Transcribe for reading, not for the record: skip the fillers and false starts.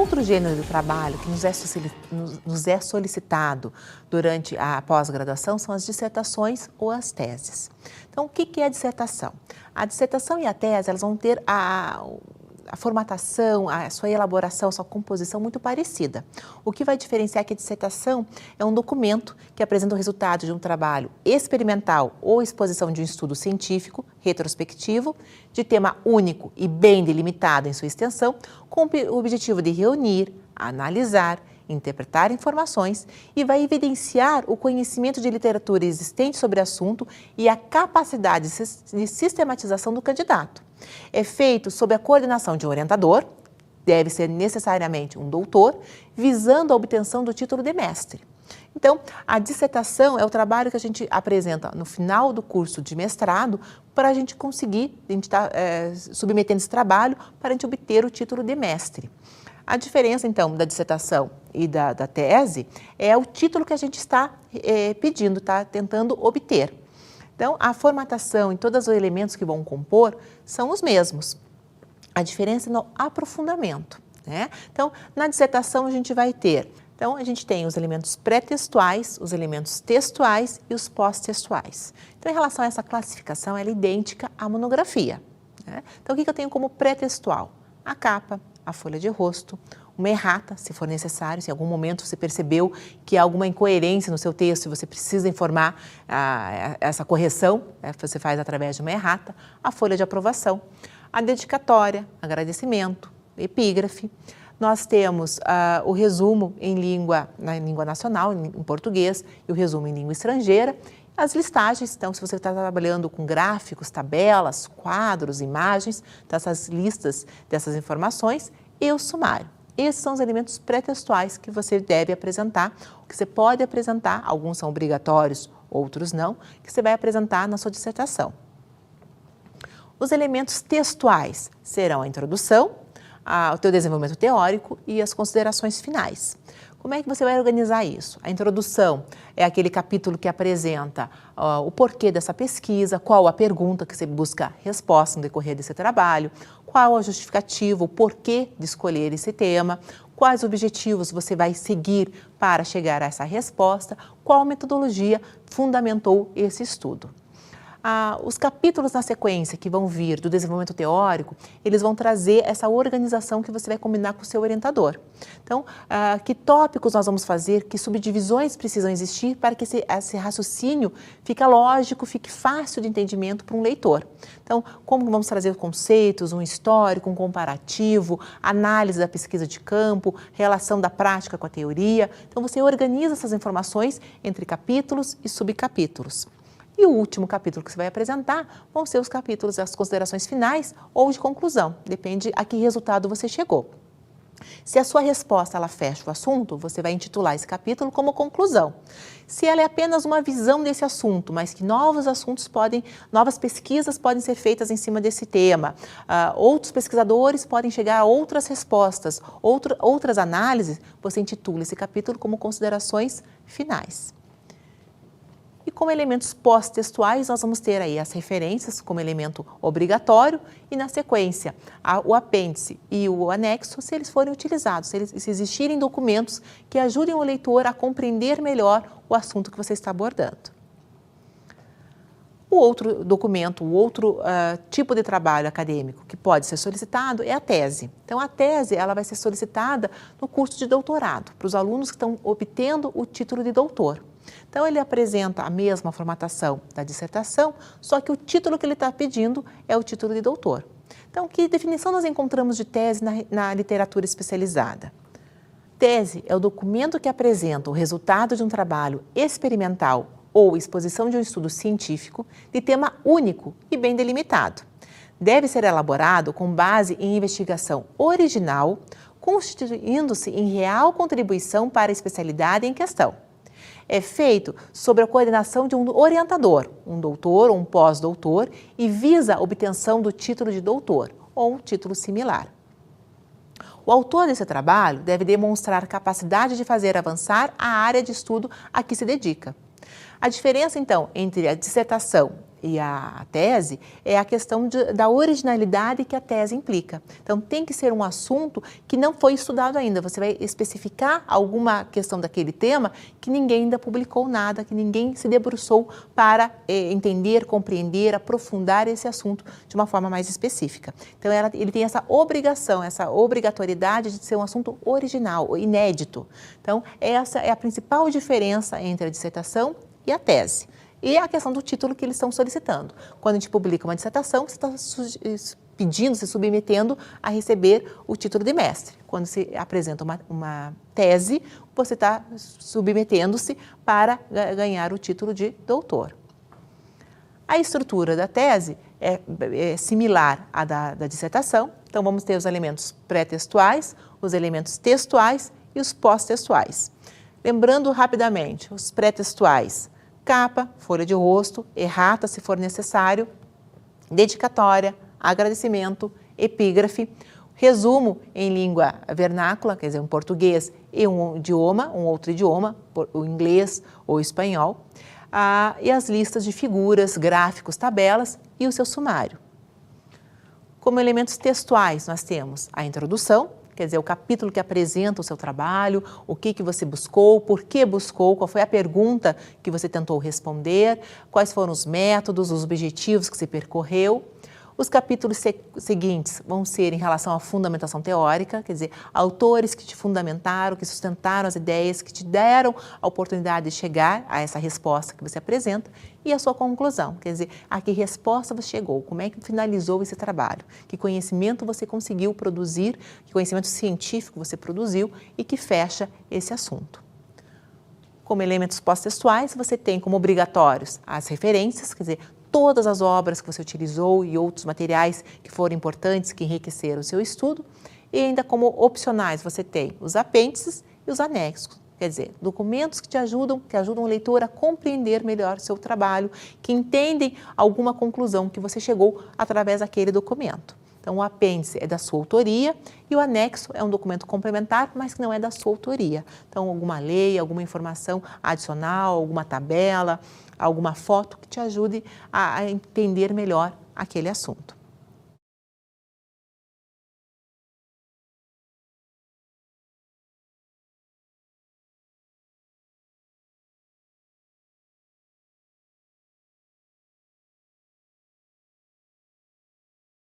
outro gênero de trabalho que nos é solicitado durante a pós-graduação são as dissertações ou as teses. Então, o que é a dissertação? A dissertação e a tese, elas vão ter a formatação, a sua elaboração, a sua composição muito parecida. O que vai diferenciar é que a dissertação é um documento que apresenta o resultado de um trabalho experimental ou exposição de um estudo científico, retrospectivo, de tema único e bem delimitado em sua extensão, com o objetivo de reunir, analisar, interpretar informações e vai evidenciar o conhecimento de literatura existente sobre o assunto e a capacidade de sistematização do candidato. É feito sob a coordenação de um orientador, deve ser necessariamente um doutor, visando a obtenção do título de mestre. Então, a dissertação é o trabalho que a gente apresenta no final do curso de mestrado para a gente conseguir, a gente está submetendo esse trabalho para a gente obter o título de mestre. A diferença, então, da dissertação e da tese é o título que a gente está pedindo, está tentando obter. Então, a formatação e todos os elementos que vão compor são os mesmos. A diferença é no aprofundamento, né? Então, na dissertação a gente vai ter, então a gente tem os elementos pré-textuais, os elementos textuais e os pós-textuais. Então, em relação a essa classificação, ela é idêntica à monografia, né? Então, o que eu tenho como pré-textual? A capa, a folha de rosto, uma errata, se for necessário, se em algum momento você percebeu que há alguma incoerência no seu texto e você precisa informar essa correção, você faz através de uma errata, a folha de aprovação, a dedicatória, agradecimento, epígrafe. Nós temos o resumo na língua nacional, em português, e o resumo em língua estrangeira. As listagens, então, se você está trabalhando com gráficos, tabelas, quadros, imagens, então essas listas dessas informações e o sumário. Esses são os elementos pré-textuais que você deve apresentar, que você pode apresentar, alguns são obrigatórios, outros não, que você vai apresentar na sua dissertação. Os elementos textuais serão a introdução, o teu desenvolvimento teórico e as considerações finais. Como é que você vai organizar isso? A introdução é aquele capítulo que apresenta o porquê dessa pesquisa, qual a pergunta que você busca resposta no decorrer desse trabalho, qual a justificativa, o porquê de escolher esse tema, quais objetivos você vai seguir para chegar a essa resposta, qual metodologia fundamentou esse estudo. Os capítulos na sequência que vão vir do desenvolvimento teórico, eles vão trazer essa organização que você vai combinar com o seu orientador. Então, que tópicos nós vamos fazer, que subdivisões precisam existir para que esse raciocínio fique lógico, fique fácil de entendimento para um leitor. Então, como vamos trazer conceitos, um histórico, um comparativo, análise da pesquisa de campo, relação da prática com a teoria. Então, você organiza essas informações entre capítulos e subcapítulos. E o último capítulo que você vai apresentar vão ser os capítulos das considerações finais ou de conclusão, depende a que resultado você chegou. Se a sua resposta ela fecha o assunto, você vai intitular esse capítulo como conclusão. Se ela é apenas uma visão desse assunto, mas que novas pesquisas podem ser feitas em cima desse tema, outros pesquisadores podem chegar a outras respostas, outras análises, você intitula esse capítulo como considerações finais. E como elementos pós-textuais, nós vamos ter aí as referências como elemento obrigatório e, na sequência, o apêndice e o anexo, se eles forem utilizados, se existirem documentos que ajudem o leitor a compreender melhor o assunto que você está abordando. O outro documento, o outro tipo de trabalho acadêmico que pode ser solicitado é a tese. Então, a tese ela vai ser solicitada no curso de doutorado, para os alunos que estão obtendo o título de doutor. Então, ele apresenta a mesma formatação da dissertação, só que o título que ele está pedindo é o título de doutor. Então, que definição nós encontramos de tese na literatura especializada? Tese é o documento que apresenta o resultado de um trabalho experimental ou exposição de um estudo científico de tema único e bem delimitado. Deve ser elaborado com base em investigação original, constituindo-se em real contribuição para a especialidade em questão. É feito sob a coordenação de um orientador, um doutor ou um pós-doutor, e visa a obtenção do título de doutor ou um título similar. O autor desse trabalho deve demonstrar capacidade de fazer avançar a área de estudo a que se dedica. A diferença, então, entre a dissertação e a tese é a questão da originalidade que a tese implica. Então, tem que ser um assunto que não foi estudado ainda. Você vai especificar alguma questão daquele tema que ninguém ainda publicou nada, que ninguém se debruçou para entender, compreender, aprofundar esse assunto de uma forma mais específica. Então, ele tem essa obrigação, essa obrigatoriedade de ser um assunto original, inédito. Então, essa é a principal diferença entre a dissertação e a tese. E a questão do título que eles estão solicitando. Quando a gente publica uma dissertação, você está pedindo, se submetendo a receber o título de mestre. Quando se apresenta uma tese, você está submetendo-se para ganhar o título de doutor. A estrutura da tese é similar à da dissertação. Então, vamos ter os elementos pré-textuais, os elementos textuais e os pós-textuais. Lembrando rapidamente, os pré-textuais: capa, folha de rosto, errata se for necessário, dedicatória, agradecimento, epígrafe, resumo em língua vernácula, quer dizer, um português e um idioma, um outro idioma, o inglês ou o espanhol, e as listas de figuras, gráficos, tabelas e o seu sumário. Como elementos textuais, nós temos a introdução, quer dizer, o capítulo que apresenta o seu trabalho, o que você buscou, por que buscou, qual foi a pergunta que você tentou responder, quais foram os métodos, os objetivos que você percorreu. Os capítulos seguintes vão ser em relação à fundamentação teórica, quer dizer, autores que te fundamentaram, que sustentaram as ideias, que te deram a oportunidade de chegar a essa resposta que você apresenta, e a sua conclusão, quer dizer, a que resposta você chegou, como é que finalizou esse trabalho, que conhecimento você conseguiu produzir, que conhecimento científico você produziu e que fecha esse assunto. Como elementos pós-textuais, você tem como obrigatórios as referências, quer dizer, todas as obras que você utilizou e outros materiais que foram importantes, que enriqueceram o seu estudo. E ainda como opcionais, você tem os apêndices e os anexos, quer dizer, documentos que ajudam o leitor a compreender melhor o seu trabalho, que entendem alguma conclusão que você chegou através daquele documento. Então, o apêndice é da sua autoria e o anexo é um documento complementar, mas que não é da sua autoria. Então, alguma lei, alguma informação adicional, alguma tabela, alguma foto que te ajude a entender melhor aquele assunto.